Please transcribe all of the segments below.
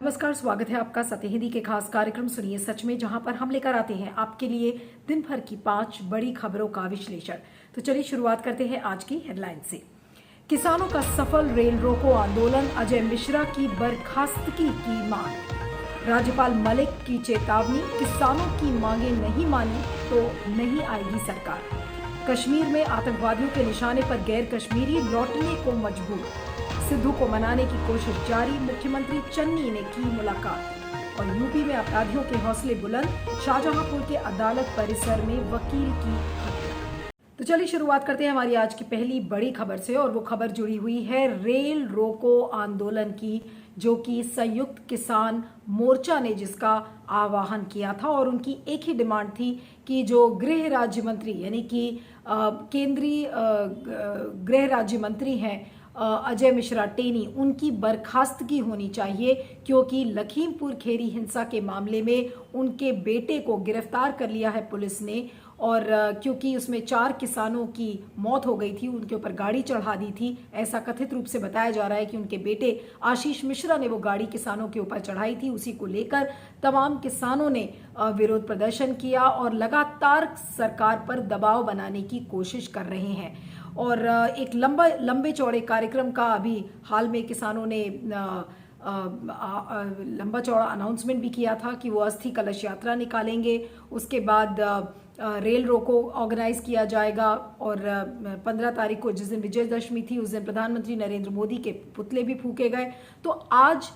नमस्कार, स्वागत है आपका सत्य हिंदी के खास कार्यक्रम सुनिए सच में, जहां पर हम लेकर आते हैं आपके लिए दिन भर की 5 बड़ी खबरों का विश्लेषण। तो चलिए शुरुआत करते हैं आज की हेडलाइन से। किसानों का सफल रेल रोको आंदोलन, अजय मिश्रा की बर्खास्तगी की मांग। राज्यपाल मलिक की चेतावनी, किसानों की मांगे नहीं मानी तो नहीं आएगी सरकार। कश्मीर में आतंकवादियों के निशाने पर गैर कश्मीरी लौटने को मजबूर। सिद्धू को मनाने की कोशिश जारी, मुख्यमंत्री चन्नी ने की मुलाकात। और यूपी में अपराधियों के हौसले बुलंद, शाहजहांपुर के अदालत परिसर में वकील की हत्या। तो चलिए शुरुआत करते हैं हमारी आज की पहली बड़ी खबर से, और वो खबर जुड़ी हुई है रेल रोको आंदोलन की, जो कि संयुक्त किसान मोर्चा ने जिसका आह्वान किया था। और उनकी एक ही डिमांड थी कि जो गृह राज्य मंत्री यानी कि केंद्रीय गृह राज्य मंत्री हैं अजय मिश्रा टेनी, उनकी बर्खास्तगी होनी चाहिए, क्योंकि लखीमपुर खेरी हिंसा के मामले में उनके बेटे को गिरफ्तार कर लिया है पुलिस ने। और क्योंकि उसमें 4 किसानों की मौत हो गई थी, उनके ऊपर गाड़ी चढ़ा दी थी, ऐसा कथित रूप से बताया जा रहा है कि उनके बेटे आशीष मिश्रा ने वो गाड़ी किसानों के ऊपर चढ़ाई थी। उसी को लेकर तमाम किसानों ने विरोध प्रदर्शन किया और लगातार सरकार पर दबाव बनाने की कोशिश कर रहे हैं। और एक लंबे चौड़े कार्यक्रम का अभी हाल में किसानों ने लंबा चौड़ा अनाउंसमेंट भी किया था कि वो अस्थि कलश यात्रा निकालेंगे। उसके बाद रेल रोको ऑर्गेनाइज किया जाएगा। और 15 तारीख को, जिस दिन विजयदशमी थी, उस दिन प्रधानमंत्री नरेंद्र मोदी के पुतले भी फूके गए। तो आज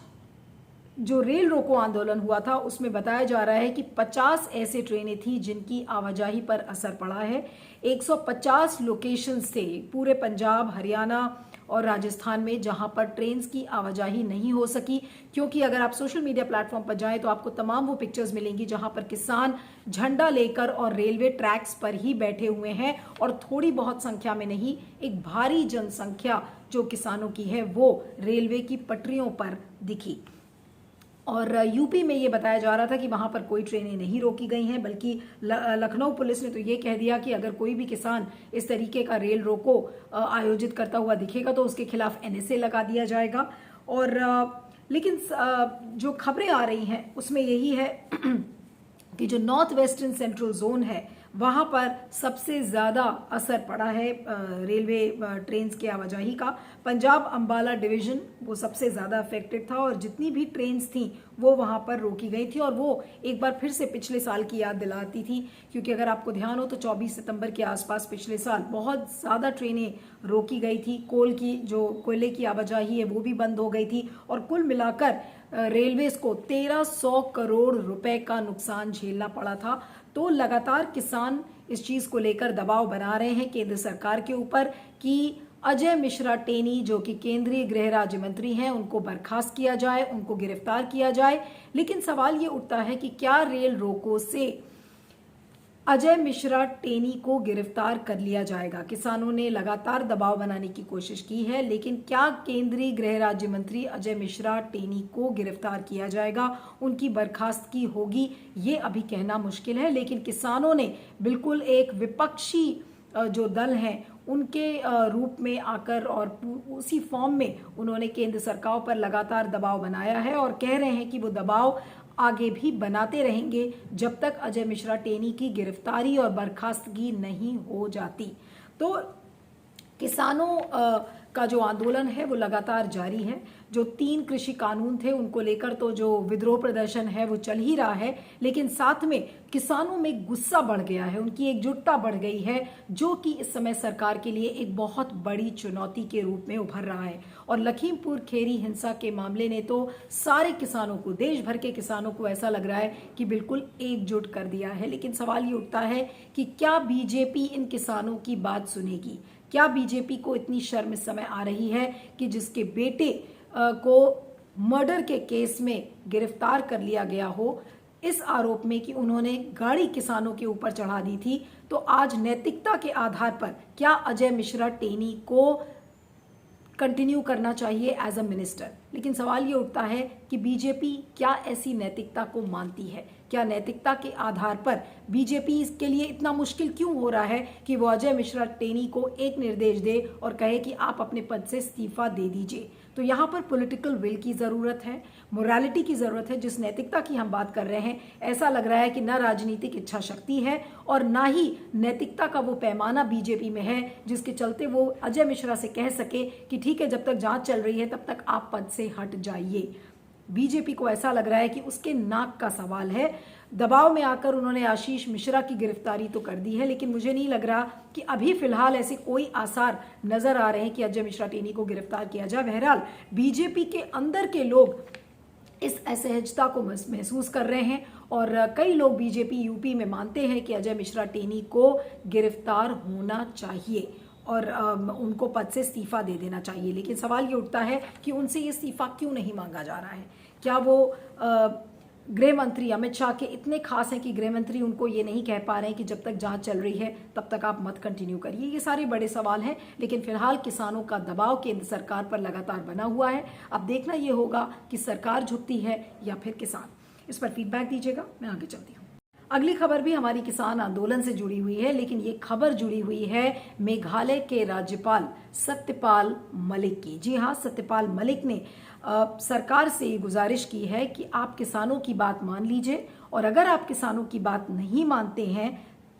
जो रेल रोको आंदोलन हुआ था उसमें बताया जा रहा है कि 50 ऐसे ट्रेनें थी जिनकी आवाजाही पर असर पड़ा है। 150 लोकेशंस थे पूरे पंजाब, हरियाणा और राजस्थान में, जहां पर ट्रेन्स की आवाजाही नहीं हो सकी। क्योंकि अगर आप सोशल मीडिया प्लेटफॉर्म पर जाएं तो आपको तमाम वो पिक्चर्स मिलेंगी जहां पर किसान झंडा लेकर और रेलवे ट्रैक्स पर ही बैठे हुए हैं, और थोड़ी बहुत संख्या में नहीं, एक भारी जनसंख्या जो किसानों की है वो रेलवे की पटरियों पर दिखी। और यूपी में ये बताया जा रहा था कि वहां पर कोई ट्रेनें नहीं रोकी गई हैं, बल्कि लखनऊ पुलिस ने तो ये कह दिया कि अगर कोई भी किसान इस तरीके का रेल रोको आयोजित करता हुआ दिखेगा तो उसके खिलाफ NSA लगा दिया जाएगा। और लेकिन जो खबरें आ रही हैं उसमें यही है कि जो नॉर्थ वेस्टर्न सेंट्रल जोन है वहां पर सबसे ज़्यादा असर पड़ा है रेलवे ट्रेन्स की आवाजाही का। पंजाब अंबाला डिवीज़न वो सबसे ज़्यादा अफेक्टेड था, और जितनी भी ट्रेन्स थी वो वहां पर रोकी गई थी। और वो एक बार फिर से पिछले साल की याद दिलाती थी, क्योंकि अगर आपको ध्यान हो तो 24 सितंबर के आसपास पिछले साल बहुत ज़्यादा ट्रेनें रोकी गई थी। कोयले की आवाजाही है वो भी बंद हो गई थी, और कुल मिलाकर रेलवेज को 1300 करोड़ रुपए का नुकसान झेलना पड़ा था। तो लगातार किसान इस चीज को लेकर दबाव बना रहे हैं केंद्र सरकार के ऊपर कि अजय मिश्रा टेनी, जो कि केंद्रीय गृह राज्य मंत्री हैं, उनको बर्खास्त किया जाए, उनको गिरफ्तार किया जाए। लेकिन सवाल ये उठता है कि क्या रेल रोको से अजय मिश्रा टेनी को गिरफ्तार कर लिया जाएगा? किसानों ने लगातार दबाव बनाने की कोशिश की है, लेकिन क्या केंद्रीय गृह राज्य मंत्री अजय मिश्रा टेनी को गिरफ्तार किया जाएगा, उनकी बर्खास्तगी होगी? ये अभी कहना मुश्किल है। लेकिन किसानों ने बिल्कुल एक विपक्षी जो दल हैं उनके रूप में आकर और उसी फॉर्म में उन्होंने केंद्र सरकार पर लगातार दबाव बनाया है, और कह रहे हैं कि वो दबाव आगे भी बनाते रहेंगे जब तक अजय मिश्रा टेनी की गिरफ्तारी और बर्खास्तगी नहीं हो जाती। तो किसानों का जो आंदोलन है वो लगातार जारी है। जो 3 कृषि कानून थे उनको लेकर तो जो विद्रोह प्रदर्शन है वो चल ही रहा है, लेकिन साथ में किसानों में गुस्सा बढ़ गया है, उनकी एकजुटता बढ़ गई है, जो कि इस समय सरकार के लिए एक बहुत बड़ी चुनौती के रूप में उभर रहा है। और लखीमपुर खेरी हिंसा के मामले ने तो सारे किसानों को, देश भर के किसानों को ऐसा लग रहा है कि बिल्कुल एकजुट कर दिया है। लेकिन सवाल ये उठता है कि क्या बीजेपी इन किसानों की बात सुनेगी? क्या बीजेपी को इतनी शर्म इस समय आ रही है कि जिसके बेटे को मर्डर के केस में गिरफ्तार कर लिया गया हो, इस आरोप में कि उन्होंने गाड़ी किसानों के ऊपर चढ़ा दी थी, तो आज नैतिकता के आधार पर क्या अजय मिश्रा टेनी को कंटिन्यू करना चाहिए एज अ मिनिस्टर? लेकिन सवाल ये उठता है कि बीजेपी क्या ऐसी नैतिकता को मानती है? क्या नैतिकता के आधार पर बीजेपी इसके लिए इतना मुश्किल क्यों हो रहा है कि वो अजय मिश्रा टेनी को एक निर्देश दे और कहे कि आप अपने पद से इस्तीफा दे दीजिए? तो यहाँ पर पॉलिटिकल विल की ज़रूरत है, मोरालिटी की ज़रूरत है। जिस नैतिकता की हम बात कर रहे हैं, ऐसा लग रहा है कि न राजनीतिक इच्छा शक्ति है और ना ही नैतिकता का वो पैमाना बीजेपी में है जिसके चलते वो अजय मिश्रा से कह सके कि ठीक है, जब तक जांच चल रही है तब तक आप पद से हट जाइए। बीजेपी को ऐसा लग रहा है कि उसके नाक का सवाल है। दबाव में आकर उन्होंने आशीष मिश्रा की गिरफ्तारी तो कर दी है, लेकिन मुझे नहीं लग रहा कि अभी फिलहाल ऐसे कोई आसार नजर आ रहे हैं कि अजय मिश्रा टेनी को गिरफ्तार किया जाए। बहरहाल बीजेपी के अंदर के लोग इस असहजता को महसूस कर रहे हैं और कई लोग बीजेपी यूपी में मानते हैं कि अजय मिश्रा टेनी को गिरफ्तार होना चाहिए और उनको पद से इस्तीफा दे देना चाहिए। लेकिन सवाल ये उठता है कि उनसे ये इस्तीफा क्यों नहीं मांगा जा रहा है? क्या वो गृह मंत्री अमित शाह के इतने खास हैं कि गृह मंत्री उनको ये नहीं कह पा रहे हैं कि जब तक जांच चल रही है तब तक आप मत कंटिन्यू करिए? ये सारे बड़े सवाल हैं, लेकिन फिलहाल किसानों का दबाव केंद्र सरकार पर लगातार बना हुआ है। अब देखना ये होगा कि सरकार झुकती है या फिर किसान। इस पर फीडबैक दीजिएगा, मैं आगे चलती हूँ। अगली खबर भी हमारी किसान आंदोलन से जुड़ी हुई है, लेकिन ये खबर जुड़ी हुई है मेघालय के राज्यपाल सत्यपाल मलिक की। जी हाँ, सत्यपाल मलिक ने सरकार से गुजारिश की है कि आप किसानों की बात मान लीजिए और अगर आप किसानों की बात नहीं मानते हैं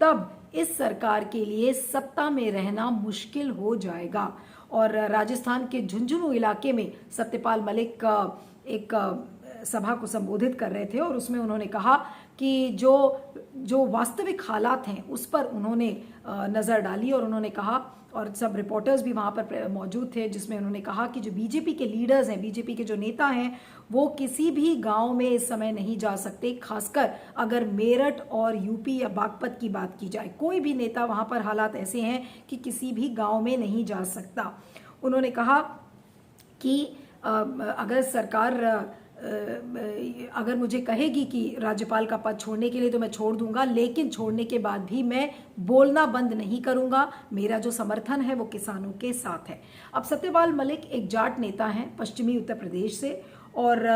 तब इस सरकार के लिए सत्ता में रहना मुश्किल हो जाएगा। और राजस्थान के झुंझुनू इलाके में सत्यपाल मलिक एक सभा को संबोधित कर रहे थे और उसमें उन्होंने कहा कि जो वास्तविक हालात हैं उस पर उन्होंने नज़र डाली और उन्होंने कहा, और सब रिपोर्टर्स भी वहाँ पर मौजूद थे, जिसमें उन्होंने कहा कि जो बीजेपी के लीडर्स हैं, बीजेपी के जो नेता हैं, वो किसी भी गांव में इस समय नहीं जा सकते। खासकर अगर मेरठ और यूपी या बागपत की बात की जाए, कोई भी नेता वहाँ पर हालात ऐसे हैं कि किसी भी गांव में नहीं जा सकता। उन्होंने कहा कि अगर सरकार अगर मुझे कहेगी कि राज्यपाल का पद छोड़ने के लिए तो मैं छोड़ दूंगा, लेकिन छोड़ने के बाद भी मैं बोलना बंद नहीं करूंगा। मेरा जो समर्थन है वो किसानों के साथ है। अब सत्यपाल मलिक एक जाट नेता हैं पश्चिमी उत्तर प्रदेश से और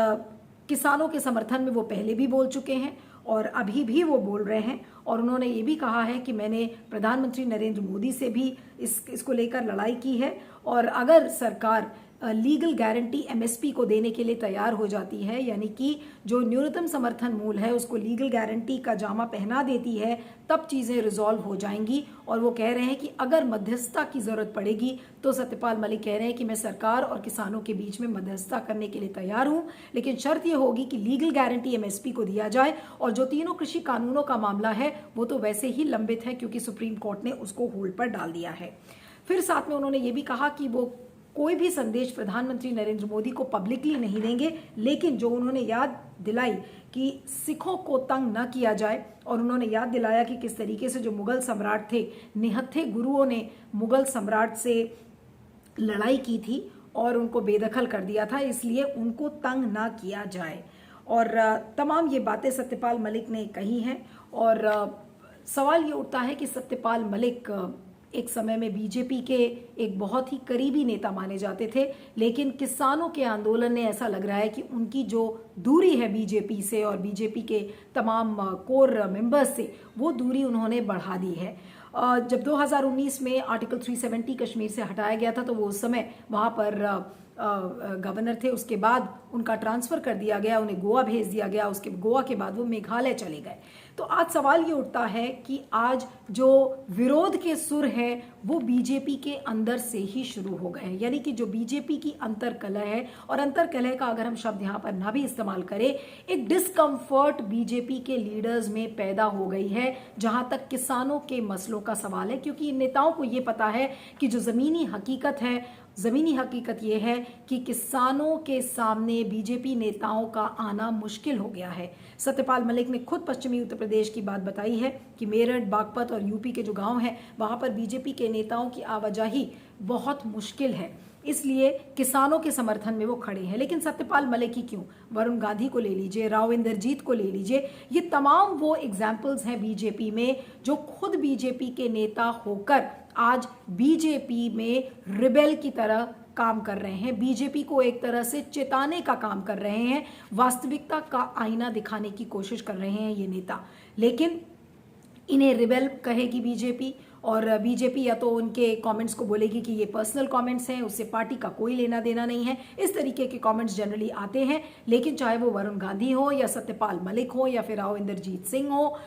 किसानों के समर्थन में वो पहले भी बोल चुके हैं और अभी भी वो बोल रहे हैं। और उन्होंने ये भी कहा है कि मैंने प्रधानमंत्री नरेंद्र मोदी से भी इसको लेकर लड़ाई की है और अगर सरकार लीगल गारंटी एमएसपी को देने के लिए तैयार हो जाती है, यानी कि जो न्यूनतम समर्थन मूल्य है उसको लीगल गारंटी का जामा पहना देती है, तब चीज़ें रिजॉल्व हो जाएंगी। और वो कह रहे हैं कि अगर मध्यस्थता की ज़रूरत पड़ेगी तो सत्यपाल मलिक कह रहे हैं कि मैं सरकार और किसानों के बीच में मध्यस्थता करने के लिए तैयार हूँ, लेकिन शर्त ये होगी कि लीगल गारंटी एमएसपी को दिया जाए। और जो तीनों कृषि कानूनों का मामला है वो तो वैसे ही लंबित है क्योंकि सुप्रीम कोर्ट ने उसको होल्ड पर डाल दिया है। फिर साथ में उन्होंने ये भी कहा कि वो कोई भी संदेश प्रधानमंत्री नरेंद्र मोदी को पब्लिकली नहीं देंगे, लेकिन जो उन्होंने याद दिलाई कि सिखों को तंग न किया जाए और उन्होंने याद दिलाया कि किस तरीके से जो मुगल सम्राट थे, निहत्थे गुरुओं ने मुगल सम्राट से लड़ाई की थी और उनको बेदखल कर दिया था, इसलिए उनको तंग ना किया जाए। और तमाम ये बातें सत्यपाल मलिक ने कही हैं। और सवाल ये उठता है कि सत्यपाल मलिक एक समय में बीजेपी के एक बहुत ही करीबी नेता माने जाते थे, लेकिन किसानों के आंदोलन ने ऐसा लग रहा है कि उनकी जो दूरी है बीजेपी से और बीजेपी के तमाम कोर मेंबर्स से, वो दूरी उन्होंने बढ़ा दी है। जब 2019 में आर्टिकल 370 कश्मीर से हटाया गया था तो वो उस समय वहाँ पर गवर्नर थे, उसके बाद उनका ट्रांसफ़र कर दिया गया, उन्हें गोवा भेज दिया गया, उसके गोवा के बाद वो मेघालय चले गए। तो आज सवाल ये उठता है कि आज जो विरोध के सुर है वो बीजेपी के अंदर से ही शुरू हो गए हैं, यानी कि जो बीजेपी की अंतर्कलह है, और अंतर्कलह का अगर हम शब्द यहाँ पर ना भी इस्तेमाल करें, एक डिस्कम्फर्ट बीजेपी के लीडर्स में पैदा हो गई है जहाँ तक किसानों के मसलों का सवाल है। क्योंकि इन नेताओं को ये पता है कि जो ज़मीनी हकीकत ये है कि किसानों के सामने बीजेपी नेताओं का आना मुश्किल हो गया है। सत्यपाल मलिक ने खुद पश्चिमी उत्तर प्रदेश की बात बताई है कि मेरठ, बागपत और यूपी के जो गांव हैं वहां पर बीजेपी के नेताओं की आवाजाही बहुत मुश्किल है, इसलिए किसानों के समर्थन में वो खड़े हैं। लेकिन सत्यपाल मलिक ही क्यों, वरुण गांधी को ले लीजिए, राव इंदरजीत को ले लीजिए, ये तमाम वो एग्जाम्पल्स हैं बीजेपी में जो खुद बीजेपी के नेता होकर आज बीजेपी में रिबेल की तरह काम कर रहे हैं, बीजेपी को एक तरह से चेताने का काम कर रहे हैं, वास्तविकता का आईना दिखाने की कोशिश कर रहे हैं ये नेता। लेकिन इन्हें रिबेल कहेगी बीजेपी और बीजेपी या तो उनके कमेंट्स को बोलेगी कि ये पर्सनल कमेंट्स हैं, उससे पार्टी का कोई लेना देना नहीं है। इस तरीके के कमेंट्स जनरली आते हैं। लेकिन चाहे वो वरुण गांधी हो या सत्यपाल मलिक हो या फिर राव इंद्रजीत सिंह हो,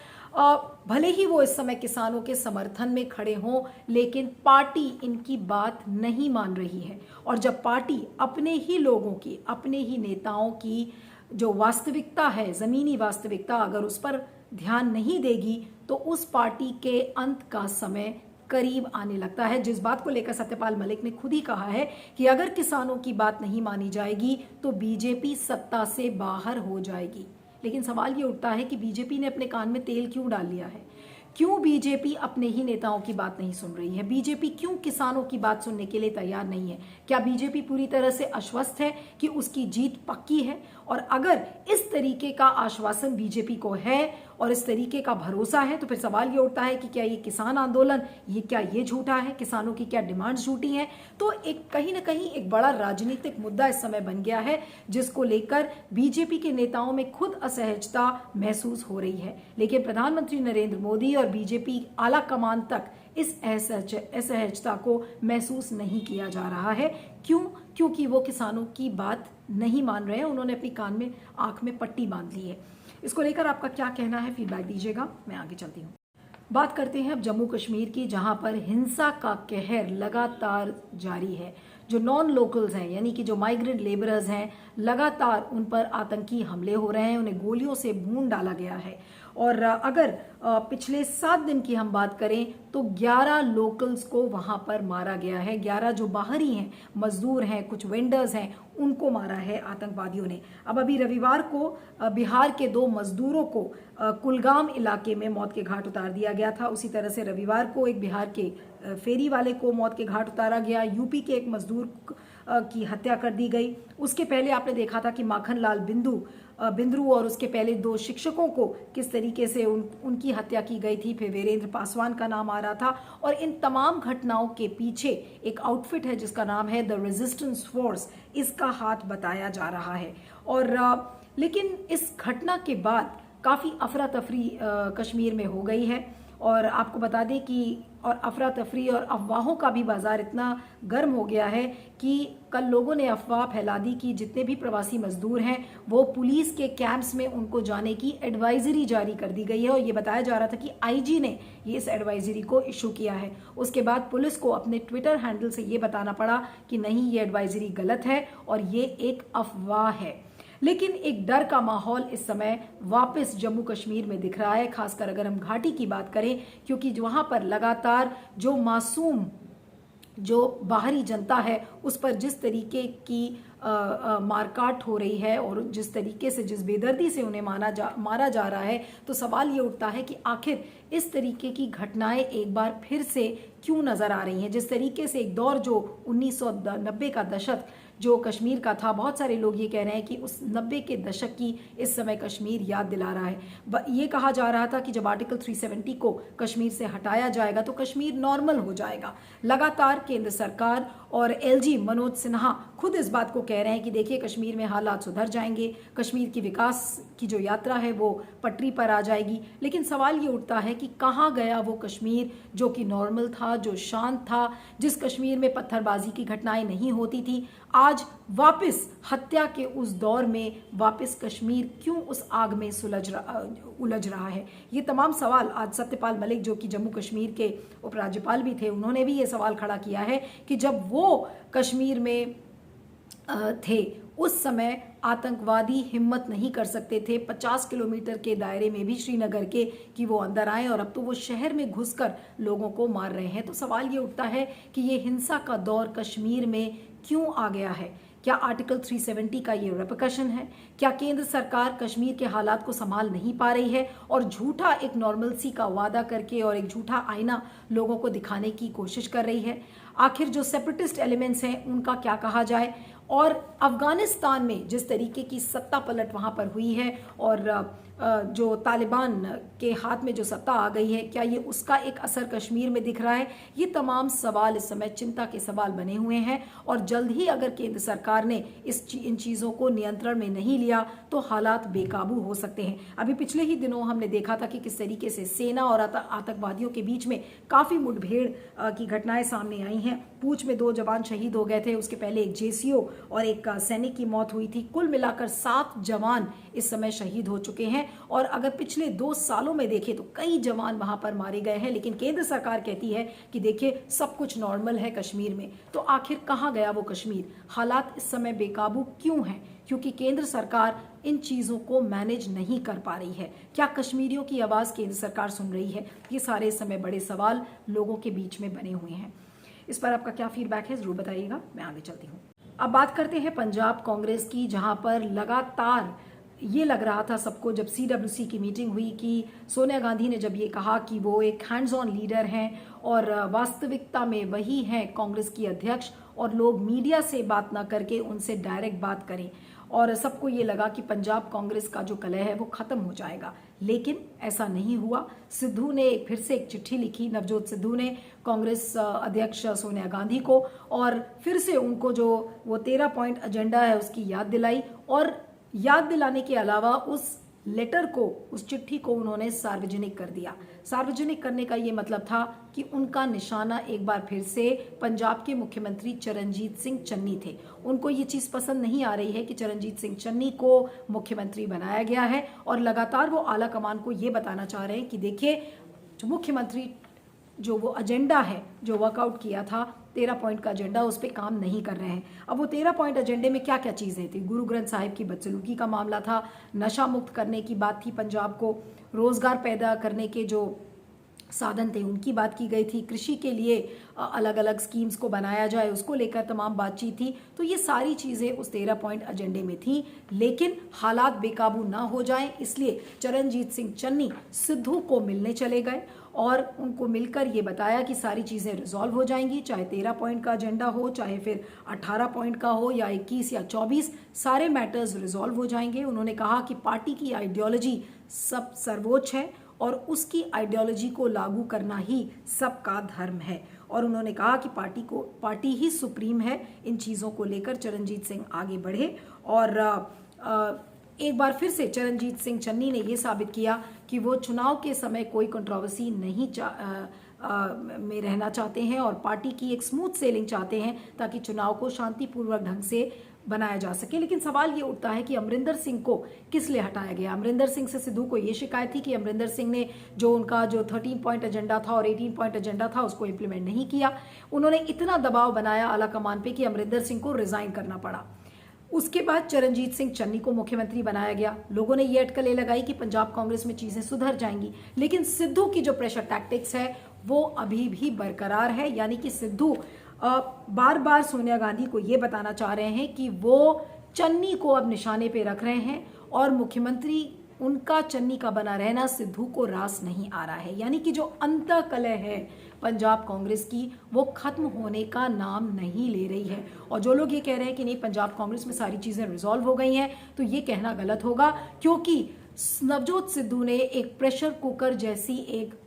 भले ही वो इस समय किसानों के समर्थन में खड़े हों, लेकिन पार्टी इनकी बात नहीं मान रही है। और जब पार्टी अपने ही लोगों की, अपने ही नेताओं की जो वास्तविकता है, जमीनी वास्तविकता, अगर उस पर ध्यान नहीं देगी तो उस पार्टी के अंत का समय करीब आने लगता है। जिस बात को लेकर सत्यपाल मलिक ने खुद ही कहा है कि अगर किसानों की बात नहीं मानी जाएगी तो बीजेपी सत्ता से बाहर हो जाएगी। लेकिन सवाल ये उठता है कि बीजेपी ने अपने कान में तेल क्यों डाल लिया है? क्यों बीजेपी अपने ही नेताओं की बात नहीं सुन रही है? बीजेपी क्यों किसानों की बात सुनने के लिए तैयार नहीं है? क्या बीजेपी पूरी तरह से आश्वस्त है कि उसकी जीत पक्की है? और अगर इस तरीके का आश्वासन बीजेपी को है और इस तरीके का भरोसा है तो फिर सवाल ये उठता है कि क्या ये किसान आंदोलन, ये झूठा है? किसानों की क्या डिमांड्स झूठी हैं? तो एक कहीं ना कहीं एक बड़ा राजनीतिक मुद्दा इस समय बन गया है, जिसको लेकर बीजेपी के नेताओं में खुद असहजता महसूस हो रही है। लेकिन प्रधानमंत्री नरेंद्र मोदी और बीजेपी आला कमान तक इस असहजता को महसूस नहीं किया जा रहा है। क्यों? क्योंकि वो किसानों की बात नहीं मान रहे हैं। उन्होंने अपनी कान में, आंख में पट्टी बांध ली है। इसको लेकर आपका क्या कहना है? फीडबैक दीजिएगा। मैं आगे चलती हूँ। बात करते हैं अब जम्मू कश्मीर की, जहां पर हिंसा का कहर लगातार जारी है। जो नॉन लोकल्स हैं, यानी कि जो माइग्रेंट लेबरर्स हैं, लगातार उन पर आतंकी हमले हो रहे हैं, उन्हें गोलियों से भून डाला गया है। और अगर पिछले 7 दिन की हम बात करें तो 11 लोकल्स को वहां पर मारा गया है। 11 जो बाहरी हैं, मजदूर हैं, कुछ वेंडर्स हैं, उनको मारा है आतंकवादियों ने। अब अभी रविवार को बिहार के 2 मजदूरों को कुलगाम इलाके में मौत के घाट उतार दिया गया था। उसी तरह से रविवार को एक बिहार के फेरी वाले को मौत के घाट उतारा गया। यूपी के एक मजदूर की हत्या कर दी गई। उसके पहले आपने देखा था कि माखन लाल बिंद्रू और उसके पहले 2 शिक्षकों को किस तरीके से उनकी हत्या की गई थी। फिर वीरेंद्र पासवान का नाम आ रहा था। और इन तमाम घटनाओं के पीछे एक आउटफिट है जिसका नाम है द रेजिस्टेंस फोर्स। इसका हाथ बताया जा रहा है। और लेकिन इस घटना के बाद काफ़ी अफरा तफरी कश्मीर में हो गई है। और आपको बता दें कि और अफरा तफरी और अफवाहों का भी बाजार इतना गर्म हो गया है कि कल लोगों ने अफवाह फैला दी कि जितने भी प्रवासी मजदूर हैं वो पुलिस के कैंप्स में उनको जाने की एडवाइजरी जारी कर दी गई है। और ये बताया जा रहा था कि आईजी ने ये इस एडवाइजरी को इशू किया है। उसके बाद पुलिस को अपने ट्विटर हैंडल से ये बताना पड़ा कि नहीं, ये एडवाइजरी गलत है और ये एक अफवाह है। लेकिन एक डर का माहौल इस समय वापस जम्मू कश्मीर में दिख रहा है, खासकर अगर हम घाटी की बात करें, क्योंकि वहां पर लगातार जो मासूम जो बाहरी जनता है उस पर जिस तरीके की मारकाट हो रही है और जिस तरीके से, जिस बेदर्दी से उन्हें मारा जा रहा है, तो सवाल ये उठता है कि आखिर इस तरीके की घटनाएं एक बार फिर से क्यों नजर आ रही हैं। जिस तरीके से एक दौर जो 1990 का दशक जो कश्मीर का था, बहुत सारे लोग ये कह रहे हैं कि उस 90 के दशक की इस समय कश्मीर याद दिला रहा है। ये कहा जा रहा था कि जब आर्टिकल 370 को कश्मीर से हटाया जाएगा तो कश्मीर नॉर्मल हो जाएगा। लगातार केंद्र सरकार और एलजी मनोज सिन्हा खुद इस बात को कह रहे हैं कि देखिए, कश्मीर में हालात सुधर जाएंगे, कश्मीर की विकास की जो यात्रा है वो पटरी पर आ जाएगी। लेकिन सवाल ये उठता है कि कहाँ गया वो कश्मीर जो कि नॉर्मल था, जो शांत था, जिस कश्मीर में पत्थरबाजी की घटनाएं नहीं होती थी। आज वापस हत्या के उस दौर में वापस कश्मीर क्यों उस आग में उलझ रहा है? ये तमाम सवाल आज सत्यपाल मलिक, जो कि जम्मू कश्मीर के उपराज्यपाल भी थे, उन्होंने भी ये सवाल खड़ा किया है कि जब वो कश्मीर में थे उस समय आतंकवादी हिम्मत नहीं कर सकते थे 50 किलोमीटर के दायरे में भी श्रीनगर के कि वो अंदर आए, और अब तो वो शहर में घुसकर लोगों को मार रहे हैं। तो सवाल ये उठता है कि ये हिंसा का दौर कश्मीर में क्यों आ गया है? क्या आर्टिकल 370 का ये रेपरकशन है? क्या केंद्र सरकार कश्मीर के हालात को संभाल नहीं पा रही है और झूठा एक नॉर्मलसी का वादा करके और एक झूठा आईना लोगों को दिखाने की कोशिश कर रही है? आखिर जो सेपरेटिस्ट एलिमेंट्स हैं उनका क्या कहा जाए? और अफगानिस्तान में जिस तरीके की सत्ता पलट वहाँ पर हुई है और जो तालिबान के हाथ में जो सत्ता आ गई है, क्या ये उसका एक असर कश्मीर में दिख रहा है? ये तमाम सवाल इस समय चिंता के सवाल बने हुए हैं और जल्द ही अगर केंद्र सरकार ने इन चीज़ों को नियंत्रण में नहीं लिया तो हालात बेकाबू हो सकते हैं। अभी पिछले ही दिनों हमने देखा था कि किस तरीके से सेना और आतंकवादियों के बीच में काफ़ी मुठभेड़ की घटनाएं सामने आई हैं। पूंछ में 2 जवान शहीद हो गए थे, उसके पहले एक जेसीओ और एक सैनिक की मौत हुई थी। कुल मिलाकर 7 जवान इस समय शहीद हो चुके हैं और अगर पिछले 2 सालों में देखें तो कई जवान वहां पर मारे गए हैं। लेकिन केंद्र सरकार कहती है कि देखिए सब कुछ नॉर्मल है कश्मीर में। तो आखिर कहां गया वो कश्मीर? हालात इस समय बेकाबू क्यों हैं? क्योंकि केंद्र सरकार इन चीज़ों को मैनेज नहीं कर पा रही है। क्या कश्मीरियों की आवाज़ केंद्र सरकार सुन रही है? ये सारे इस समय बड़े सवाल लोगों के बीच में बने हुए हैं। इस पर आपका क्या फीडबैक है जरूर बताइएगा। मैं आगे चलती हूँ। अब बात करते हैं पंजाब कांग्रेस की, जहां पर लगातार ये लग रहा था सबको जब CWC की मीटिंग हुई कि सोनिया गांधी ने जब ये कहा कि वो एक हैंड्स ऑन लीडर हैं और वास्तविकता में वही हैं कांग्रेस की अध्यक्ष और लोग मीडिया से बात ना करके उनसे डायरेक्ट बात करें, और सबको ये लगा कि पंजाब कांग्रेस का जो कलह है वो खत्म हो जाएगा। लेकिन ऐसा नहीं हुआ। सिद्धू ने फिर से एक चिट्ठी लिखी, नवजोत सिद्धू ने कांग्रेस अध्यक्ष सोनिया गांधी को, और फिर से उनको जो वो 13 पॉइंट एजेंडा है उसकी याद दिलाई। और याद दिलाने के अलावा उस लेटर को, उस चिट्ठी को उन्होंने सार्वजनिक कर दिया। सार्वजनिक करने का ये मतलब था कि उनका निशाना एक बार फिर से पंजाब के मुख्यमंत्री चरणजीत सिंह चन्नी थे। उनको ये चीज़ पसंद नहीं आ रही है कि चरणजीत सिंह चन्नी को मुख्यमंत्री बनाया गया है और लगातार वो आला कमान को ये बताना चाह रहे हैं कि देखिए जो मुख्यमंत्री जो वो एजेंडा है जो वर्कआउट किया था 13 पॉइंट का एजेंडा, उस पर काम नहीं कर रहे हैं। अब वो 13 पॉइंट एजेंडे में क्या क्या चीज़ें थी? गुरु ग्रंथ साहिब की बदसलूकी का मामला था, नशा मुक्त करने की बात थी, पंजाब को रोजगार पैदा करने के जो साधन थे उनकी बात की गई थी, कृषि के लिए अलग अलग स्कीम्स को बनाया जाए उसको लेकर तमाम बातचीत थी। तो ये सारी चीज़ें उस 13 पॉइंट एजेंडे में थी। लेकिन हालात बेकाबू ना हो जाएं इसलिए चरणजीत सिंह चन्नी सिद्धू को मिलने चले गए और उनको मिलकर ये बताया कि सारी चीज़ें रिजॉल्व हो जाएंगी, चाहे 13 पॉइंट का एजेंडा हो, चाहे फिर 18 पॉइंट का हो या 21 या 24, सारे मैटर्स रिजॉल्व हो जाएंगे। उन्होंने कहा कि पार्टी की आइडियोलॉजी सब सर्वोच्च है और उसकी आइडियोलॉजी को लागू करना ही सबका धर्म है। और उन्होंने कहा कि पार्टी ही सुप्रीम है। इन चीज़ों को लेकर चरणजीत सिंह आगे बढ़े और एक बार फिर से चरणजीत सिंह चन्नी ने यह साबित किया कि वो चुनाव के समय कोई कंट्रोवर्सी नहीं में रहना चाहते हैं और पार्टी की एक स्मूथ सेलिंग चाहते हैं ताकि चुनाव को शांतिपूर्वक ढंग से बनाया जा सके। लेकिन सवाल ये उठता है कि अमरिंदर सिंह को किस लिए हटाया गया? अमरिंदर सिंह से सिद्धू को ये शिकायत थी कि अमरिंदर सिंह ने जो उनका जो 13 पॉइंट एजेंडा था और 18 पॉइंट एजेंडा था उसको इम्प्लीमेंट नहीं किया। उन्होंने इतना दबाव बनाया आला कमान पे कि अमरिंदर सिंह को रिजाइन करना पड़ा। उसके बाद चरणजीत सिंह चन्नी को मुख्यमंत्री बनाया गया। लोगों ने ये अटकलें लगाई कि पंजाब कांग्रेस में चीजें सुधर जाएंगी। लेकिन सिद्धू की जो प्रेशर टैक्टिक्स है वो अभी भी बरकरार है। यानी कि सिद्धू बार बार सोनिया गांधी को ये बताना चाह रहे हैं कि वो चन्नी को अब निशाने पे रख रहे हैं और मुख्यमंत्री उनका चन्नी का बना रहना सिद्धू को रास नहीं आ रहा है। यानी कि जो अंतःकलह है पंजाब कांग्रेस की वो खत्म होने का नाम नहीं ले रही है। और जो लोग ये कह रहे हैं कि नहीं पंजाब कांग्रेस में सारी चीजें रिजॉल्व हो गई हैं, तो ये कहना गलत होगा, क्योंकि नवजोत सिद्धू ने एक प्रेशर कुकर जैसी एक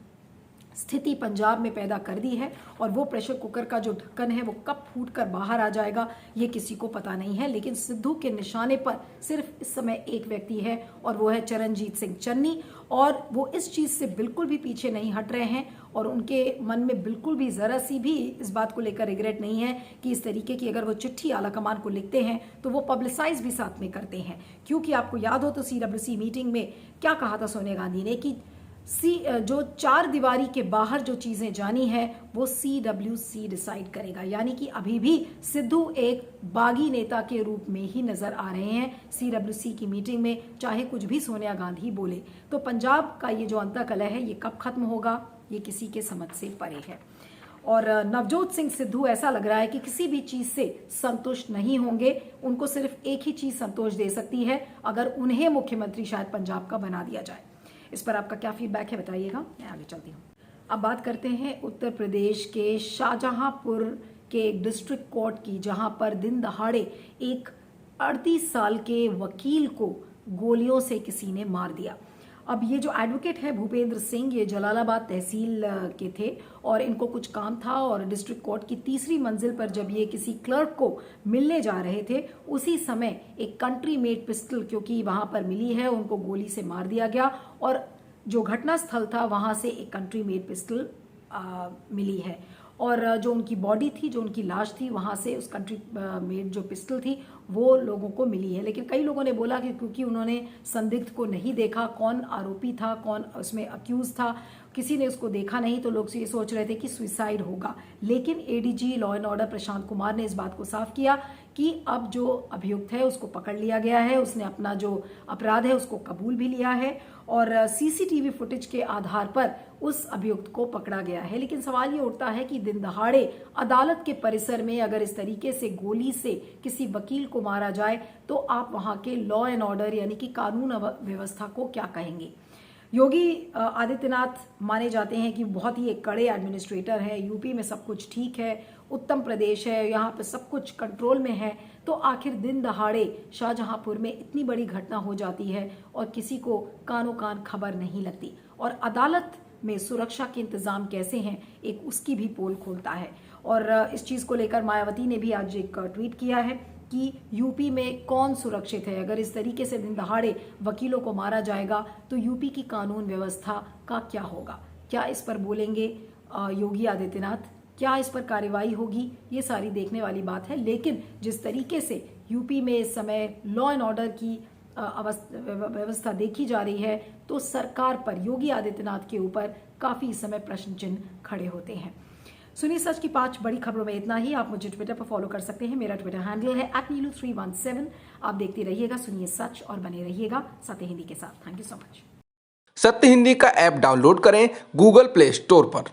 स्थिति पंजाब में पैदा कर दी है और वो प्रेशर कुकर का जो ढक्कन है वो कब फूट कर बाहर आ जाएगा ये किसी को पता नहीं है। लेकिन सिद्धू के निशाने पर सिर्फ इस समय एक व्यक्ति है और वो है चरणजीत सिंह चन्नी, और वो इस चीज़ से बिल्कुल भी पीछे नहीं हट रहे हैं और उनके मन में बिल्कुल भी ज़रा सी भी इस बात को लेकर रिग्रेट नहीं है कि इस तरीके की अगर वो चिट्ठी आला कमान को लिखते हैं तो वो पब्लिसाइज भी साथ में करते हैं। क्योंकि आपको याद हो तो CWC मीटिंग में क्या कहा था सोनिया गांधी ने कि जो 4 दीवारी के बाहर जो चीजें जानी है वो CWC डिसाइड करेगा। यानी कि अभी भी सिद्धू एक बागी नेता के रूप में ही नजर आ रहे हैं CWC की मीटिंग में, चाहे कुछ भी सोनिया गांधी बोले। तो पंजाब का ये जो अंतःकलह है ये कब खत्म होगा ये किसी के समझ से परे है। और नवजोत सिंह सिद्धू ऐसा लग रहा है कि किसी भी चीज से संतुष्ट नहीं होंगे। उनको सिर्फ एक ही चीज संतोष दे सकती है, अगर उन्हें मुख्यमंत्री शायद पंजाब का बना दिया जाए। इस पर आपका क्या फीडबैक है बताइएगा। मैं आगे चलती हूँ। अब बात करते हैं उत्तर प्रदेश के शाहजहांपुर के एक डिस्ट्रिक्ट कोर्ट की, जहां पर दिन दहाड़े एक 38 साल के वकील को गोलियों से किसी ने मार दिया। अब ये जो एडवोकेट है भूपेंद्र सिंह, ये जलालाबाद तहसील के थे और इनको कुछ काम था और डिस्ट्रिक्ट कोर्ट की तीसरी मंजिल पर जब ये किसी क्लर्क को मिलने जा रहे थे, उसी समय एक कंट्री मेड पिस्टल क्योंकि वहां पर मिली है, उनको गोली से मार दिया गया। और जो घटना स्थल था वहां से एक कंट्री मेड पिस्टल मिली है और जो उनकी बॉडी थी, जो उनकी लाश थी, वहां से उस कंट्री मेड जो पिस्टल थी वो लोगों को मिली है। लेकिन कई लोगों ने बोला कि क्योंकि उन्होंने संदिग्ध को नहीं देखा, कौन आरोपी था, कौन उसमें अक्यूज था, किसी ने उसको देखा नहीं, तो लोग ये सोच रहे थे कि सुसाइड होगा। लेकिन ADG law and order Prashant Kumar ने इस बात को साफ किया कि अब जो अभियुक्त है उसको पकड़ लिया गया है, उसने अपना जो अपराध है उसको कबूल भी लिया है और सीसीटीवी फुटेज के आधार पर उस अभियुक्त को पकड़ा गया है। लेकिन सवाल ये उठता है कि दिन दहाड़े अदालत के परिसर में अगर इस तरीके से गोली से किसी वकील को मारा जाए तो आप वहां के लॉ एंड ऑर्डर यानी कि कानून व्यवस्था को क्या कहेंगे। योगी आदित्यनाथ माने जाते हैं कि बहुत ही एक कड़े एडमिनिस्ट्रेटर है, यूपी में सब कुछ ठीक है, उत्तम प्रदेश है, यहाँ पे सब कुछ कंट्रोल में है, तो आखिर दिन दहाड़े शाहजहांपुर में इतनी बड़ी घटना हो जाती है और किसी को कानो कान खबर नहीं लगती। और अदालत में सुरक्षा के इंतजाम कैसे हैं, एक उसकी भी पोल खोलता है। और इस चीज को लेकर मायावती ने भी आज एक ट्वीट किया है कि यूपी में कौन सुरक्षित है। अगर इस तरीके से दिन दहाड़े वकीलों को मारा जाएगा तो यूपी की कानून व्यवस्था का क्या होगा। क्या इस पर बोलेंगे योगी आदित्यनाथ, क्या इस पर कार्रवाई होगी, ये सारी देखने वाली बात है। लेकिन जिस तरीके से यूपी में इस समय लॉ एंड ऑर्डर की व्यवस्था देखी जा रही है तो सरकार पर, योगी आदित्यनाथ के ऊपर काफी इस समय प्रश्न चिन्ह खड़े होते हैं। सुनिए सच की 5 बड़ी खबरों में इतना ही। आप मुझे ट्विटर पर फॉलो कर सकते हैं, मेरा ट्विटर हैंडल है @नीलू317। आप देखते रहिएगा सुनिए सच और बने रहिएगा सत्य हिंदी के साथ। Thank you so much. सत्य हिंदी का ऐप डाउनलोड करें गूगल प्ले स्टोर पर।